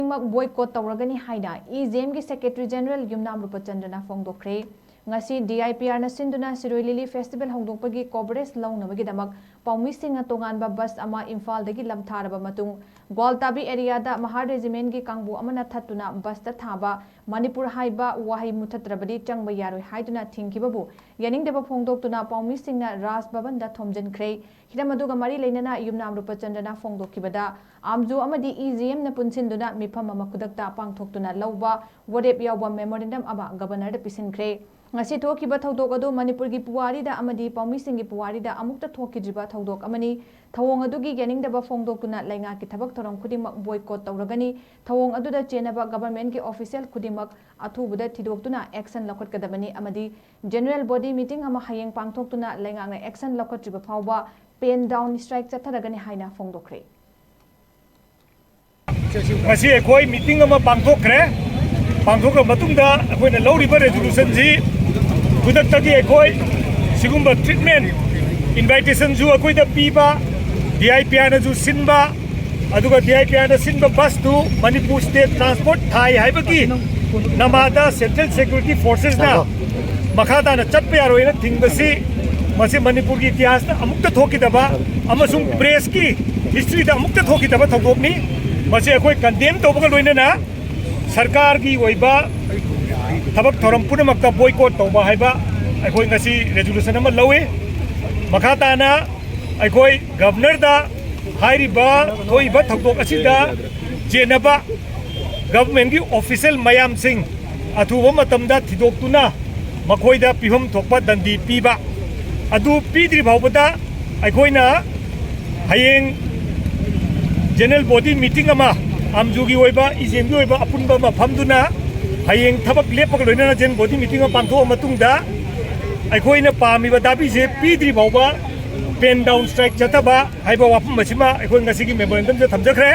खुदिमक boycott तौरगनी हाइना इजेम की सेक्रेटरी जनरल युमनाम रूपचंद्रना फोंदोखरे ngasi DIPR na sinduna Siroi Lili Festival hongdokpagi coverage launabagidamak paumishing tonganba bus ama Imphal dagi lamtharaba matung Gwaltabi area da Mahar Regiment gi kangbu amana thattuna bus ta thaba Manipur haiba wahai muthatrabadi changba yaroi haiduna thingkibabu yaningdeba phongdoktuna paumishing na Ras Bhavan da thomjankhre hidamaduga mari leinana Yumnam Rupachandana phongdokibada amju amadi EGM na punsinduna mifam ama kudakta pangthoktuna lawba warep yawba memorandum ama governor da pisinkhre ngasi thokiba thodok adu Manipur gi puwari da amadi paumi sing gi puwari da amukta thokidriba thodok amani thawong adu gi gening da ba phongdok tuna lainga ki thabak thoram khudimak boycott tawragani thawong adu da chenaba government gi official khudimak athubuda thidok tuna action lakhot kadabani amadi general body meeting ama hayeng pangthok tuna lainga na action lakhot triba phawba pen down strike chatharagani haina phongdokre ngasi ekoi meeting ama pangthokre pangthok matungda akoina lawriba resolution ji kudakta ekoi sigumba treatment invitation ju akoi da piba DIPR na ju sinba aduga DIPR na sinba bus tu Manipur State Transport thai haibaki namada Central Security Forces na makhada na chatpa yaroina thingbasi masi Manipur gi itihas na amukta thokidaba amasung press ki history da amukta thokidaba thogokni masi akoi condemn tobaga loina na सरकार की वैबा थबक theorem पुनमक्ता boycott तौबा हाइबा अखोई ngasi resolution ama lawe makhatana अखोई governor दा हाइरिबा थोइबा थकदोक असिदा जेनबा government की official मयाम Singh अथुबा मतमदा थिदोक्तुना मखोइदा पिहम थोकपा दंदी पीबा अदु पीद्रि भावबदा अखोइना हयेंग जनरल बॉडी मीटिंग अमा आमजुगी ओइबा इजेमगी ओइबा अपुनबा मफमदुना हयेंग थबक लेपक लोइना जेन बॉडी मीटिंग पांथो मतुंगदा अखोइना पामिबा दाबीजे पीद्रि बावबा पेन डाउन स्ट्राइक चतबा हाइबा वाफम मसिमा अखोइ ngasi gi memorandum je thamjakre